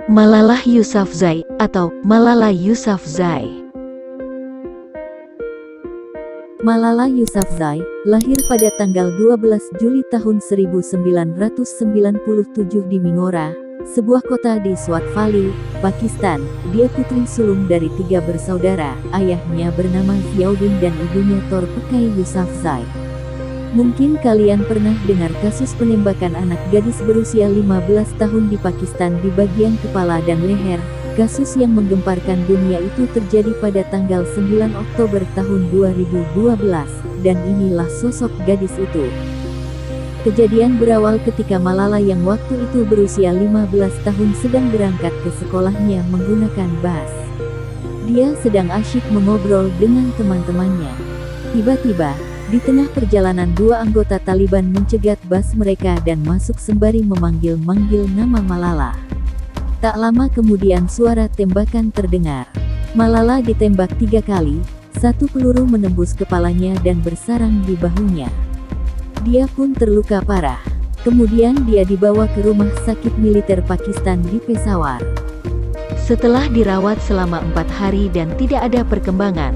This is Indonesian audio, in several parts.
Malalah Yousafzai atau Malala Yousafzai. Malala Yousafzai lahir pada tanggal 12 Juli tahun 1997 di Mingora, sebuah kota di Swat Valley, Pakistan. Dia putri sulung dari 3 bersaudara. Ayahnya bernama Ziauddin dan ibunya Torpekai Yousafzai. Mungkin kalian pernah dengar kasus penembakan anak gadis berusia 15 tahun di Pakistan di bagian kepala dan leher. Kasus yang menggemparkan dunia itu terjadi pada tanggal 9 Oktober tahun 2012, dan inilah sosok gadis itu. Kejadian berawal ketika Malala yang waktu itu berusia 15 tahun sedang berangkat ke sekolahnya menggunakan bas. Dia sedang asyik mengobrol dengan teman-temannya. Tiba-tiba, di tengah perjalanan 2 anggota Taliban mencegat bas mereka dan masuk sembari memanggil-manggil nama Malala. Tak lama kemudian suara tembakan terdengar. Malala ditembak 3 kali, 1 peluru menembus kepalanya dan bersarang di bahunya. Dia pun terluka parah. Kemudian dia dibawa ke rumah sakit militer Pakistan di Peshawar. Setelah dirawat selama 4 hari dan tidak ada perkembangan,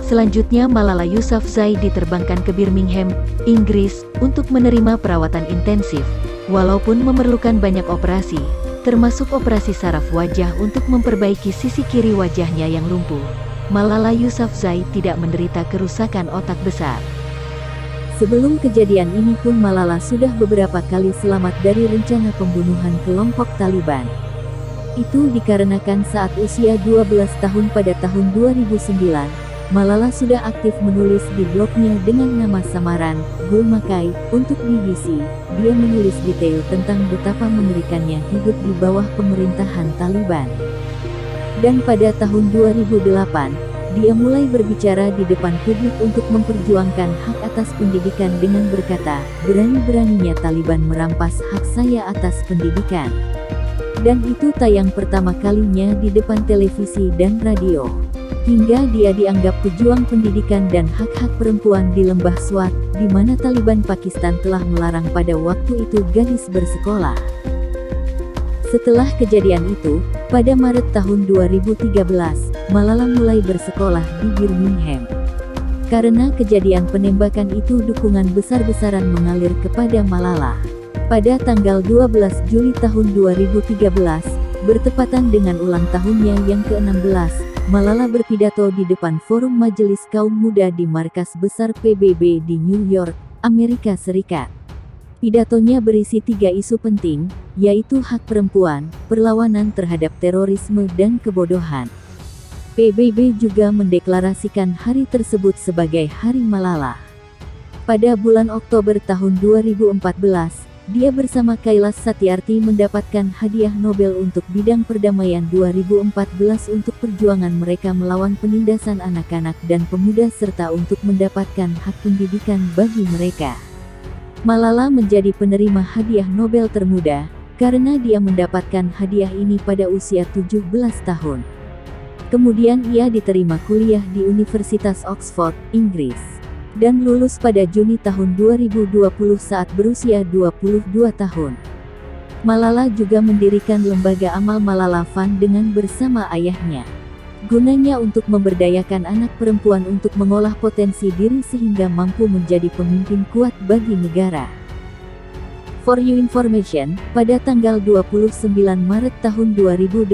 selanjutnya Malala Yousafzai diterbangkan ke Birmingham, Inggris, untuk menerima perawatan intensif, walaupun memerlukan banyak operasi, termasuk operasi saraf wajah untuk memperbaiki sisi kiri wajahnya yang lumpuh. Malala Yousafzai tidak menderita kerusakan otak besar. Sebelum kejadian ini pun Malala sudah beberapa kali selamat dari rencana pembunuhan kelompok Taliban. Itu dikarenakan saat usia 12 tahun pada tahun 2009, Malala sudah aktif menulis di blognya dengan nama samaran, Gulmakai, untuk BBC. Dia menulis detail tentang betapa mengerikannya hidup di bawah pemerintahan Taliban. Dan pada tahun 2008, dia mulai berbicara di depan publik untuk memperjuangkan hak atas pendidikan dengan berkata, "Berani-beraninya Taliban merampas hak saya atas pendidikan." Dan itu tayang pertama kalinya di depan televisi dan radio. Hingga dia dianggap pejuang pendidikan dan hak-hak perempuan di Lembah Swat, di mana Taliban Pakistan telah melarang pada waktu itu gadis bersekolah. Setelah kejadian itu, pada Maret tahun 2013, Malala mulai bersekolah di Birmingham. Karena kejadian penembakan itu dukungan besar-besaran mengalir kepada Malala. Pada tanggal 12 Juli tahun 2013, bertepatan dengan ulang tahunnya yang ke-16, Malala berpidato di depan forum Majelis Kaum Muda di markas besar PBB di New York, Amerika Serikat. Pidatonya berisi 3 isu penting, yaitu hak perempuan, perlawanan terhadap terorisme dan kebodohan. PBB juga mendeklarasikan hari tersebut sebagai Hari Malala. Pada bulan Oktober tahun 2014, dia bersama Kailash Satyarthi mendapatkan hadiah Nobel untuk bidang perdamaian 2014 untuk perjuangan mereka melawan penindasan anak-anak dan pemuda serta untuk mendapatkan hak pendidikan bagi mereka. Malala menjadi penerima hadiah Nobel termuda, karena dia mendapatkan hadiah ini pada usia 17 tahun. Kemudian ia diterima kuliah di Universitas Oxford, Inggris, dan lulus pada Juni tahun 2020 saat berusia 22 tahun. Malala juga mendirikan lembaga amal Malala Fund dengan bersama ayahnya. Gunanya untuk memberdayakan anak perempuan untuk mengolah potensi diri sehingga mampu menjadi pemimpin kuat bagi negara. For your information, pada tanggal 29 Maret tahun 2018,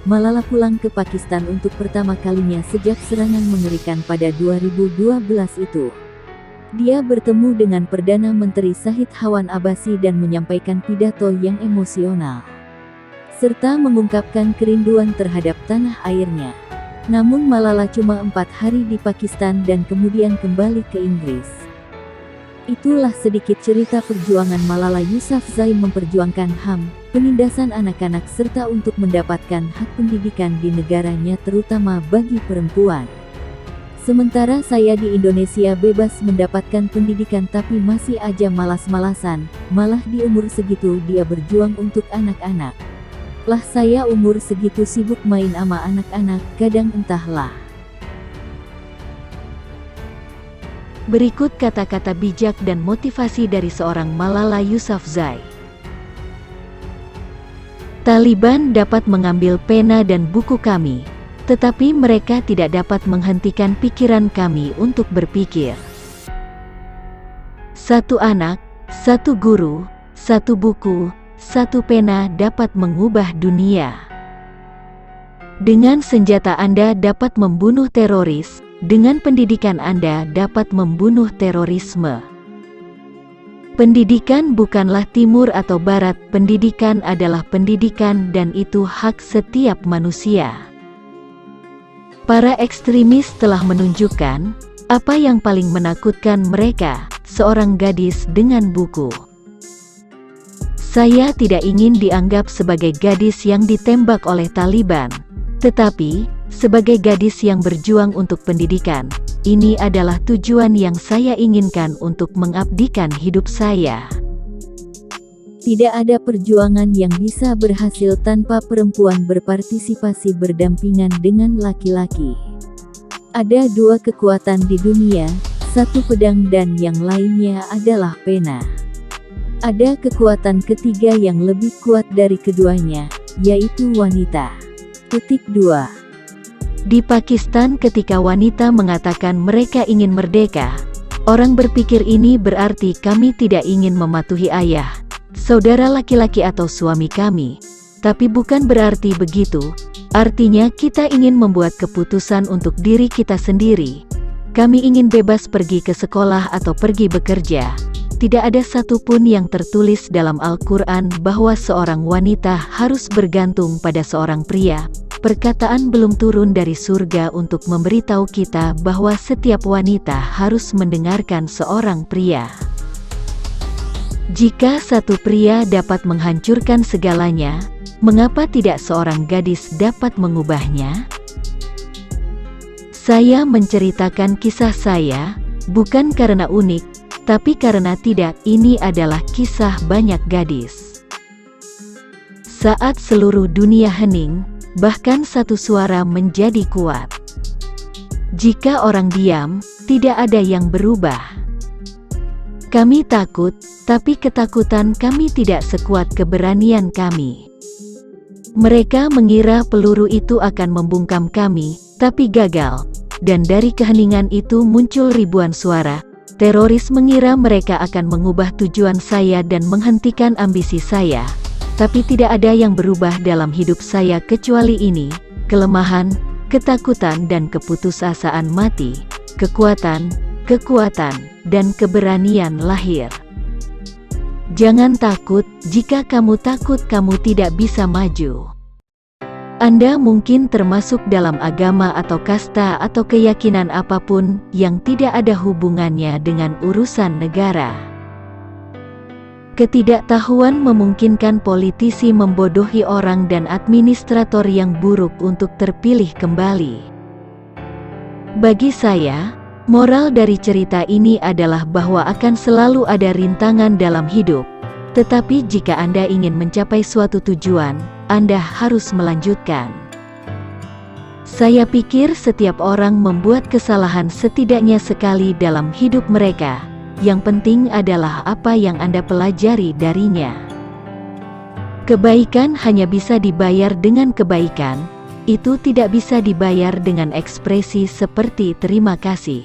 Malala pulang ke Pakistan untuk pertama kalinya sejak serangan mengerikan pada 2012 itu. Dia bertemu dengan Perdana Menteri Shahid Khawan Abbasi dan menyampaikan pidato yang emosional, serta mengungkapkan kerinduan terhadap tanah airnya. Namun Malala cuma 4 hari di Pakistan dan kemudian kembali ke Inggris. Itulah sedikit cerita perjuangan Malala Yousafzai memperjuangkan HAM, penindasan anak-anak serta untuk mendapatkan hak pendidikan di negaranya terutama bagi perempuan. Sementara saya di Indonesia bebas mendapatkan pendidikan tapi masih aja malas-malasan, malah di umur segitu dia berjuang untuk anak-anak. Lah saya umur segitu sibuk main ama anak-anak, kadang entahlah. Berikut kata-kata bijak dan motivasi dari seorang Malala Yousafzai. Taliban dapat mengambil pena dan buku kami, tetapi mereka tidak dapat menghentikan pikiran kami untuk berpikir. Satu anak, satu guru, satu buku, satu pena dapat mengubah dunia. Dengan senjata Anda dapat membunuh teroris, dengan pendidikan Anda dapat membunuh terorisme. Pendidikan bukanlah timur atau barat, pendidikan adalah pendidikan dan itu hak setiap manusia. Para ekstremis telah menunjukkan apa yang paling menakutkan mereka, seorang gadis dengan buku. Saya tidak ingin dianggap sebagai gadis yang ditembak oleh Taliban, tetapi sebagai gadis yang berjuang untuk pendidikan. Ini adalah tujuan yang saya inginkan untuk mengabdikan hidup saya. Tidak ada perjuangan yang bisa berhasil tanpa perempuan berpartisipasi berdampingan dengan laki-laki. Ada dua kekuatan di dunia, satu pedang dan yang lainnya adalah pena. Ada kekuatan ketiga yang lebih kuat dari keduanya, yaitu wanita. Ketik 2. Di Pakistan ketika wanita mengatakan mereka ingin merdeka, orang berpikir ini berarti kami tidak ingin mematuhi ayah, saudara laki-laki atau suami kami. Tapi bukan berarti begitu, artinya kita ingin membuat keputusan untuk diri kita sendiri. Kami ingin bebas pergi ke sekolah atau pergi bekerja. Tidak ada satupun yang tertulis dalam Al-Quran bahwa seorang wanita harus bergantung pada seorang pria. Perkataan belum turun dari surga untuk memberitahu kita bahwa setiap wanita harus mendengarkan seorang pria. Jika satu pria dapat menghancurkan segalanya, mengapa tidak seorang gadis dapat mengubahnya? Saya menceritakan kisah saya, bukan karena unik, tapi karena tidak, ini adalah kisah banyak gadis. Saat seluruh dunia hening, bahkan satu suara menjadi kuat. Jika orang diam, tidak ada yang berubah. Kami takut, tapi ketakutan kami tidak sekuat keberanian kami. Mereka mengira peluru itu akan membungkam kami, tapi gagal. Dan dari keheningan itu muncul ribuan suara. Teroris mengira mereka akan mengubah tujuan saya dan menghentikan ambisi saya. Tapi tidak ada yang berubah dalam hidup saya kecuali ini, kelemahan, ketakutan dan keputusasaan mati, kekuatan, dan keberanian lahir. Jangan takut, jika kamu takut kamu tidak bisa maju. Anda mungkin termasuk dalam agama atau kasta atau keyakinan apapun yang tidak ada hubungannya dengan urusan negara. Ketidaktahuan memungkinkan politisi membodohi orang dan administrator yang buruk untuk terpilih kembali. Bagi saya, moral dari cerita ini adalah bahwa akan selalu ada rintangan dalam hidup, tetapi jika Anda ingin mencapai suatu tujuan, Anda harus melanjutkan. Saya pikir setiap orang membuat kesalahan setidaknya sekali dalam hidup mereka. Yang penting adalah apa yang Anda pelajari darinya. Kebaikan hanya bisa dibayar dengan kebaikan, itu tidak bisa dibayar dengan ekspresi seperti terima kasih.